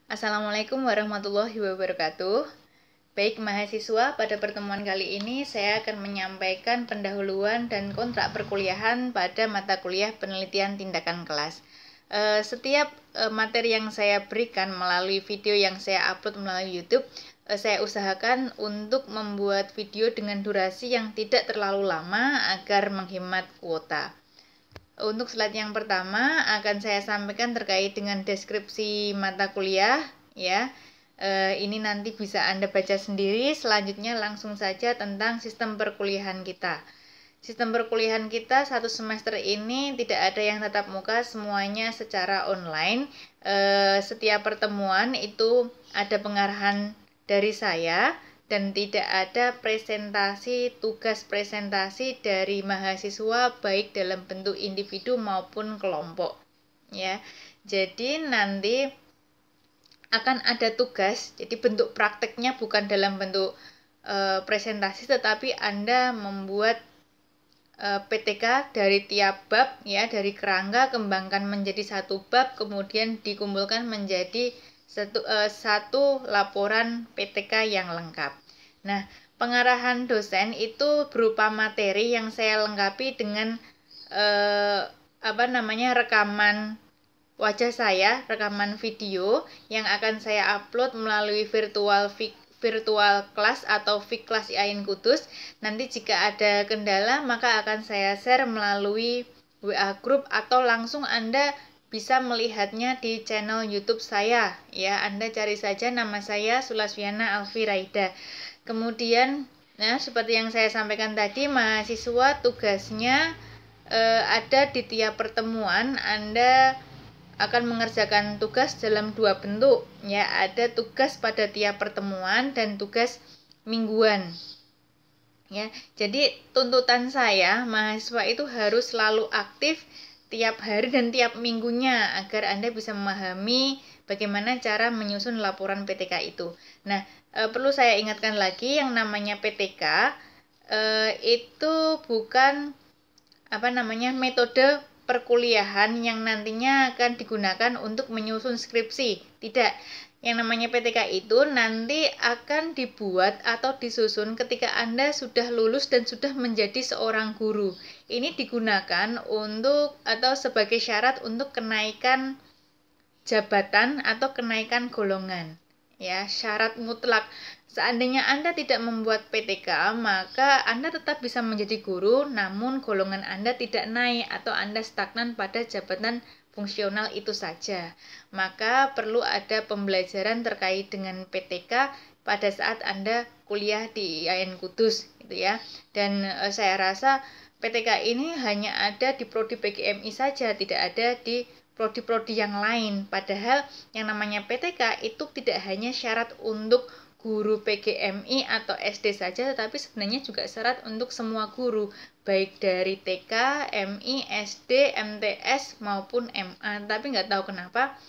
Assalamualaikum warahmatullahi wabarakatuh. Baik mahasiswa, pada pertemuan kali ini saya akan menyampaikan pendahuluan dan kontrak perkuliahan pada mata kuliah penelitian tindakan kelas. Setiap materi yang saya berikan melalui video yang saya upload melalui YouTube, saya usahakan untuk membuat video dengan durasi yang tidak terlalu lama agar menghemat kuota. Untuk slide yang pertama akan saya sampaikan terkait dengan deskripsi mata kuliah ya. Ini nanti bisa Anda baca sendiri. Selanjutnya langsung saja tentang sistem perkuliahan kita. Sistem perkuliahan kita satu semester ini tidak ada yang tatap muka, semuanya secara online. Setiap pertemuan itu ada pengarahan dari saya dan tidak ada tugas presentasi dari mahasiswa baik dalam bentuk individu maupun kelompok ya. Jadi nanti akan ada tugas, jadi bentuk prakteknya bukan dalam bentuk presentasi, tetapi Anda membuat PTK dari tiap bab ya, dari kerangka kembangkan menjadi satu bab, kemudian dikumpulkan menjadi satu laporan PTK yang lengkap. Nah, pengarahan dosen itu berupa materi yang saya lengkapi dengan rekaman wajah saya, rekaman video yang akan saya upload melalui virtual class atau Viklas IAIN Kudus. Nanti jika ada kendala maka akan saya share melalui WA group atau langsung Anda bisa melihatnya di channel YouTube saya ya. Anda cari saja nama saya Sulasviana Alfiraida. Kemudian seperti yang saya sampaikan tadi, mahasiswa tugasnya ada di tiap pertemuan. Anda akan mengerjakan tugas dalam dua bentuk ya, ada tugas pada tiap pertemuan dan tugas mingguan ya. Jadi tuntutan saya mahasiswa itu harus selalu aktif tiap hari dan tiap minggunya agar Anda bisa memahami bagaimana cara menyusun laporan PTK itu. Nah, perlu saya ingatkan lagi yang namanya PTK itu bukan metode perkuliahan yang nantinya akan digunakan untuk menyusun skripsi. Tidak. Yang namanya PTK itu nanti akan dibuat atau disusun ketika Anda sudah lulus dan sudah menjadi seorang guru. Ini digunakan atau sebagai syarat untuk kenaikan jabatan atau kenaikan golongan. Ya, syarat mutlak. Seandainya Anda tidak membuat PTK, maka Anda tetap bisa menjadi guru, namun golongan Anda tidak naik atau Anda stagnan pada jabatan fungsional itu saja. Maka perlu ada pembelajaran terkait dengan PTK pada saat Anda kuliah di IAIN Kudus gitu ya. Dan saya rasa PTK ini hanya ada di prodi PGMI saja, tidak ada di prodi-prodi yang lain. Padahal yang namanya PTK itu tidak hanya syarat untuk guru PGMI atau SD saja, tetapi sebenarnya juga syarat untuk semua guru, baik dari TK, MI, SD, MTS maupun MA. Tapi nggak tahu kenapa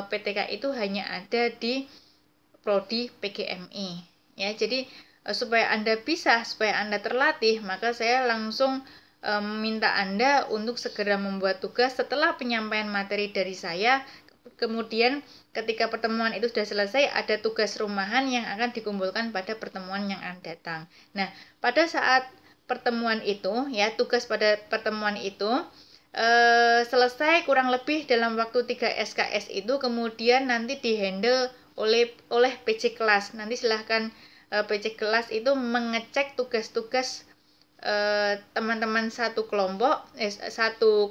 PTK itu hanya ada di prodi PGMI. Ya, jadi supaya Anda terlatih, maka saya langsung meminta Anda untuk segera membuat tugas setelah penyampaian materi dari saya. Kemudian ketika pertemuan itu sudah selesai, ada tugas rumahan yang akan dikumpulkan pada pertemuan yang akan datang. Nah, pada saat pertemuan itu ya, tugas pada pertemuan itu selesai kurang lebih dalam waktu 3 SKS itu, kemudian nanti dihandle oleh PC kelas. Nanti silahkan PC kelas itu mengecek tugas-tugas teman-teman satu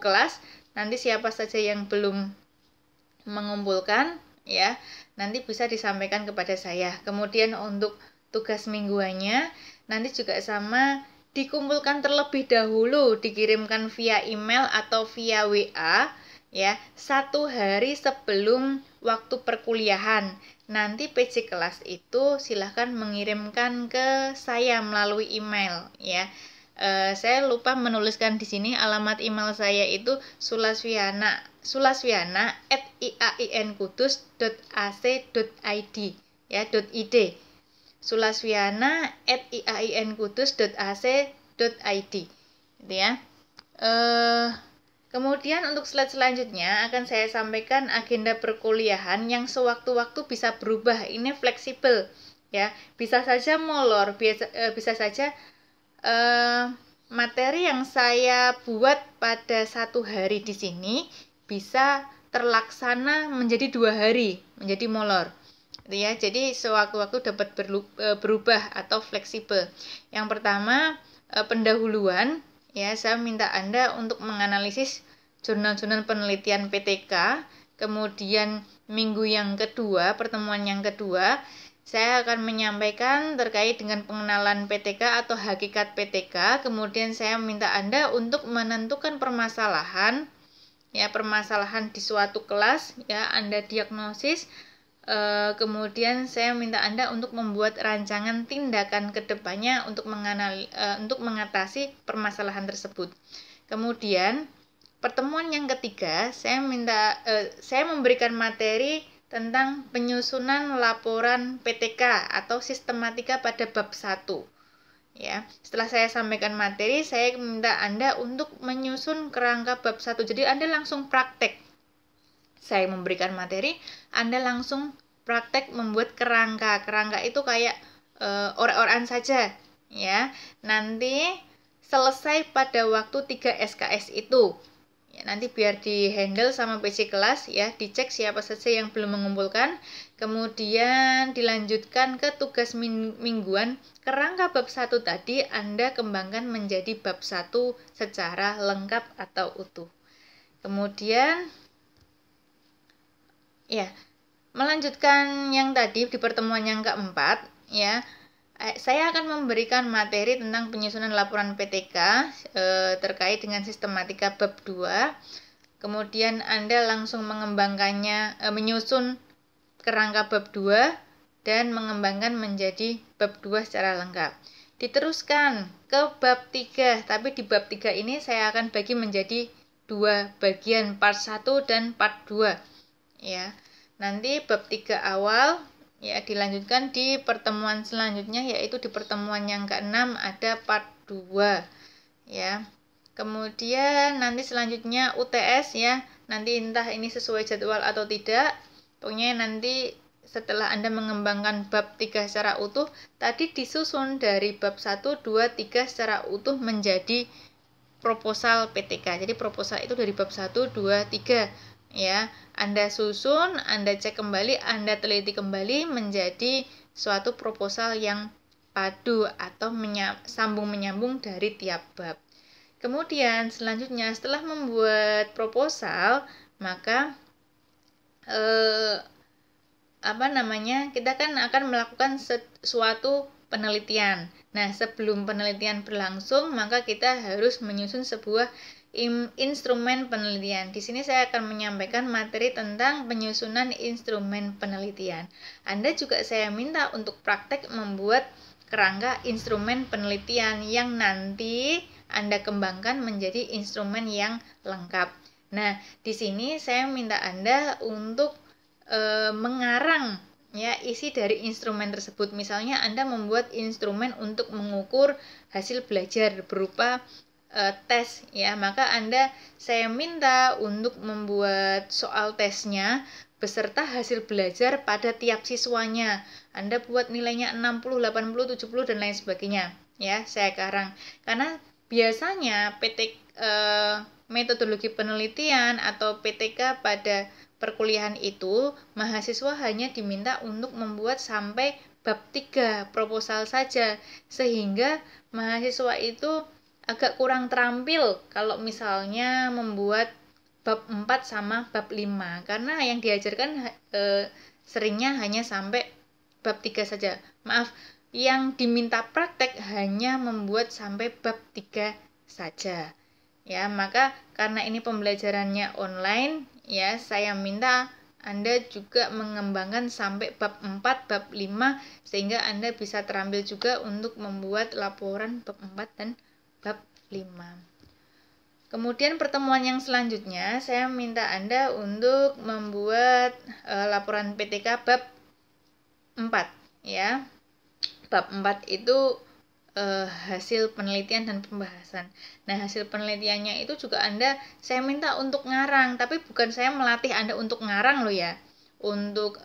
kelas. Nanti siapa saja yang belum mengumpulkan ya, nanti bisa disampaikan kepada saya. Kemudian untuk tugas mingguannya nanti juga sama, dikumpulkan terlebih dahulu, dikirimkan via email atau via WA ya, 1 hari sebelum waktu perkuliahan. Nanti PC kelas itu silahkan mengirimkan ke saya melalui email ya. Saya lupa menuliskan di sini alamat email saya itu sulasviana@iainkudus.ac.id ya, .id. sulasviana@iainkudus.ac.id gitu ya. Kemudian untuk slide selanjutnya akan saya sampaikan agenda perkuliahan yang sewaktu-waktu bisa berubah. Ini fleksibel ya. Bisa saja molor, bisa saja materi yang saya buat pada 1 hari di sini bisa terlaksana menjadi 2 hari, menjadi molor. Ya, jadi sewaktu-waktu dapat berubah atau fleksibel. Yang pertama, pendahuluan. Ya, saya minta Anda untuk menganalisis jurnal-jurnal penelitian PTK. Kemudian minggu yang kedua, pertemuan yang kedua, saya akan menyampaikan terkait dengan pengenalan PTK atau hakikat PTK. Kemudian saya minta Anda untuk menentukan permasalahan, ya, permasalahan di suatu kelas, ya, Anda diagnosis. Kemudian saya minta Anda untuk membuat rancangan tindakan ke depannya untuk mengatasi permasalahan tersebut. Kemudian pertemuan yang ketiga, saya memberikan materi tentang penyusunan laporan PTK atau sistematika pada bab 1. Ya, setelah saya sampaikan materi, saya minta Anda untuk menyusun kerangka bab 1. Jadi Anda langsung praktek. Saya memberikan materi, Anda langsung praktek membuat kerangka. Kerangka itu kayak orek-orekan saja, ya. Nanti selesai pada waktu 3 SKS itu. Ya, nanti biar di handle sama PC kelas, ya, dicek siapa saja yang belum mengumpulkan. Kemudian dilanjutkan ke tugas mingguan. Kerangka bab 1 tadi Anda kembangkan menjadi bab 1 secara lengkap atau utuh. Kemudian ya, melanjutkan yang tadi di pertemuan yang keempat, ya, saya akan memberikan materi tentang penyusunan laporan PTK terkait dengan sistematika bab 2. Kemudian Anda langsung mengembangkannya, menyusun kerangka bab 2 dan mengembangkan menjadi bab 2 secara lengkap. Diteruskan ke bab 3, tapi di bab 3 ini saya akan bagi menjadi 2 bagian, part 1 dan part 2. Ya, nanti bab 3 awal, ya, dilanjutkan di pertemuan selanjutnya, yaitu di pertemuan yang ke-6 ada part 2, ya. Kemudian nanti selanjutnya UTS, ya, nanti entah ini sesuai jadwal atau tidak. Pokoknya nanti setelah Anda mengembangkan bab 3 secara utuh, tadi disusun dari bab 1, 2, 3 secara utuh menjadi proposal PTK. Jadi proposal itu dari bab 1, 2, 3. Ya, Anda susun, Anda cek kembali, Anda teliti kembali menjadi suatu proposal yang padu atau sambung menyambung dari tiap bab. Kemudian selanjutnya setelah membuat proposal, maka kita kan akan melakukan suatu penelitian. Nah, sebelum penelitian berlangsung, maka kita harus menyusun sebuah instrumen penelitian. Di sini saya akan menyampaikan materi tentang penyusunan instrumen penelitian. Anda juga saya minta untuk praktek membuat kerangka instrumen penelitian yang nanti Anda kembangkan menjadi instrumen yang lengkap. Nah, di sini saya minta Anda untuk mengarang, ya, isi dari instrumen tersebut. Misalnya Anda membuat instrumen untuk mengukur hasil belajar berupa tes, ya, maka saya minta untuk membuat soal tesnya beserta hasil belajar pada tiap siswanya. Anda buat nilainya 60, 80, 70 dan lain sebagainya, ya, saya karang. Karena biasanya metodologi penelitian atau PTK pada perkuliahan itu mahasiswa hanya diminta untuk membuat sampai bab 3 proposal saja, sehingga mahasiswa itu agak kurang terampil kalau misalnya membuat bab 4 sama bab 5, karena yang diajarkan seringnya hanya sampai bab 3 saja. Maaf, yang diminta praktek hanya membuat sampai bab 3 saja. Ya, maka karena ini pembelajarannya online, ya, saya minta Anda juga mengembangkan sampai bab 4, bab 5 sehingga Anda bisa terampil juga untuk membuat laporan bab 4 dan bab 5. Kemudian pertemuan yang selanjutnya saya minta Anda untuk membuat laporan PTK bab 4, ya. Bab 4 itu hasil penelitian dan pembahasan. Nah, hasil penelitiannya itu juga saya minta untuk ngarang, tapi bukan saya melatih Anda untuk ngarang loh ya. Untuk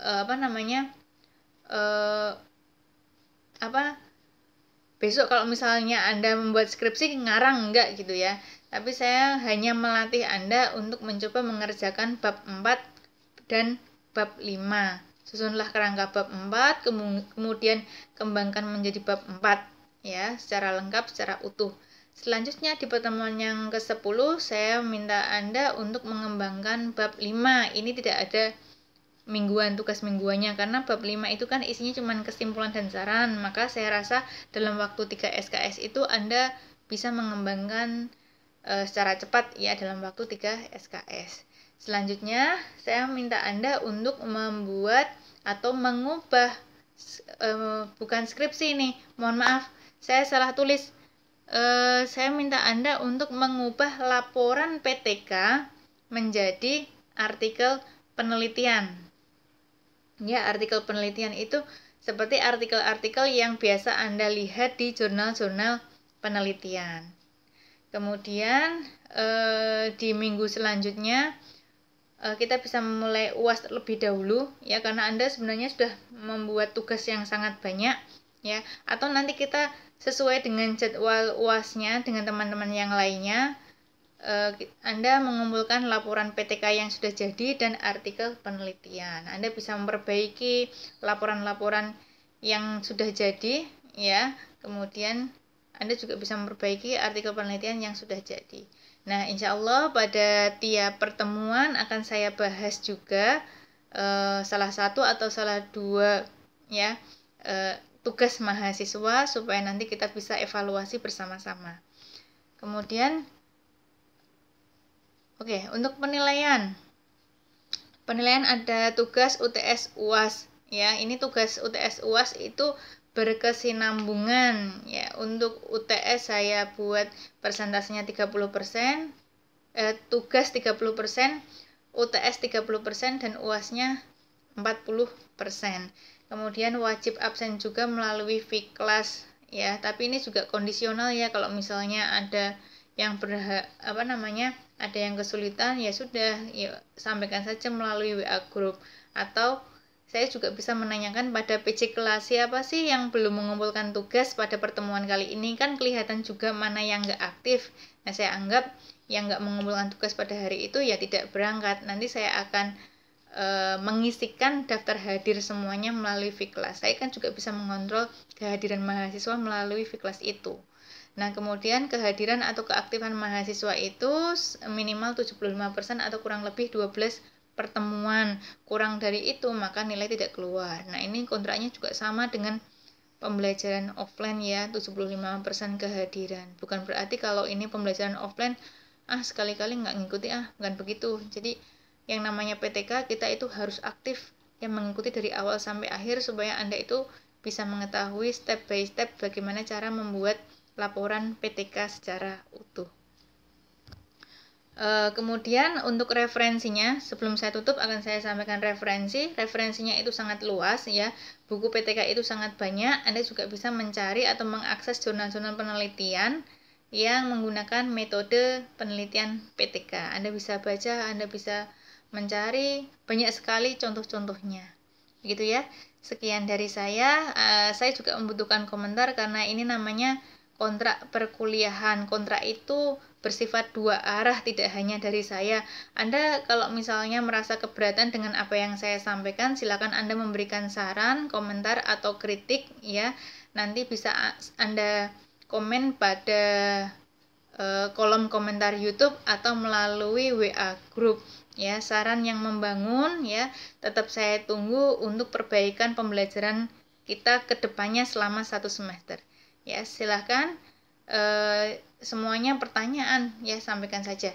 besok kalau misalnya Anda membuat skripsi ngarang enggak gitu ya. Tapi saya hanya melatih Anda untuk mencoba mengerjakan bab 4 dan bab 5. Susunlah kerangka bab 4, kemudian kembangkan menjadi bab 4 ya, secara lengkap, secara utuh. Selanjutnya di pertemuan yang ke-10 saya minta Anda untuk mengembangkan bab 5. Ini tidak ada tugas mingguannya, karena bab 5 itu kan isinya cuma kesimpulan dan saran. Maka saya rasa dalam waktu 3 SKS itu Anda bisa mengembangkan secara cepat ya dalam waktu 3 SKS. Selanjutnya saya minta Anda untuk membuat atau mengubah bukan skripsi nih, mohon maaf, saya salah tulis. Saya minta Anda untuk mengubah laporan PTK menjadi artikel penelitian. Ya, artikel penelitian itu seperti artikel-artikel yang biasa Anda lihat di jurnal-jurnal penelitian. Kemudian di minggu selanjutnya kita bisa memulai UAS terlebih dahulu ya, karena Anda sebenarnya sudah membuat tugas yang sangat banyak ya, atau nanti kita sesuai dengan jadwal UAS-nya dengan teman-teman yang lainnya. Anda mengumpulkan laporan PTK yang sudah jadi dan artikel penelitian. Anda bisa memperbaiki laporan-laporan yang sudah jadi ya. Kemudian Anda juga bisa memperbaiki artikel penelitian yang sudah jadi. Nah, insya Allah pada tiap pertemuan akan saya bahas juga salah satu atau salah dua ya tugas mahasiswa supaya nanti kita bisa evaluasi bersama-sama. Kemudian untuk penilaian ada tugas UTS UAS ya. Ini tugas UTS UAS itu berkesinambungan ya. Untuk UTS saya buat persentasenya 30%, tugas 30%, UTS 30% dan UAS-nya 40%. Kemudian wajib absen juga melalui Fiklas ya, tapi ini juga kondisional ya. Kalau misalnya ada yang ada yang kesulitan ya sudah ya sampaikan saja melalui WA group, atau saya juga bisa menanyakan pada PC kelas siapa sih yang belum mengumpulkan tugas pada pertemuan kali ini, kan kelihatan juga mana yang nggak aktif. Nah, saya anggap yang nggak mengumpulkan tugas pada hari itu ya tidak berangkat. Nanti saya akan mengisikan daftar hadir semuanya melalui Fiklas. Saya kan juga bisa mengontrol kehadiran mahasiswa melalui Fiklas itu. Nah, kemudian kehadiran atau keaktifan mahasiswa itu minimal 75% atau kurang lebih 12 pertemuan. Kurang dari itu maka nilai tidak keluar. Nah, ini kontraknya juga sama dengan pembelajaran offline ya, 75% kehadiran. Bukan berarti kalau ini pembelajaran offline sekali-kali nggak ngikuti bukan begitu. Jadi yang namanya PTK kita itu harus aktif yang mengikuti dari awal sampai akhir supaya Anda itu bisa mengetahui step by step bagaimana cara membuat laporan PTK secara utuh. Kemudian untuk referensinya, sebelum saya tutup akan saya sampaikan referensinya itu sangat luas ya, buku PTK itu sangat banyak. Anda juga bisa mencari atau mengakses jurnal-jurnal penelitian yang menggunakan metode penelitian PTK. Anda bisa baca, Anda bisa mencari, banyak sekali contoh-contohnya gitu ya. Sekian dari saya juga membutuhkan komentar karena ini namanya kontrak perkuliahan. Kontrak itu bersifat dua arah, tidak hanya dari saya. Anda kalau misalnya merasa keberatan dengan apa yang saya sampaikan, silakan Anda memberikan saran, komentar atau kritik ya. Nanti bisa Anda komen pada kolom komentar YouTube atau melalui WA group ya. Saran yang membangun ya, tetap saya tunggu untuk perbaikan pembelajaran kita ke depannya selama 1 semester ya. Silahkan semuanya pertanyaan ya, sampaikan saja.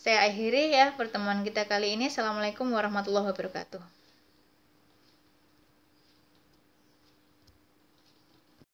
Saya akhiri ya pertemuan kita kali ini. Assalamualaikum warahmatullahi wabarakatuh.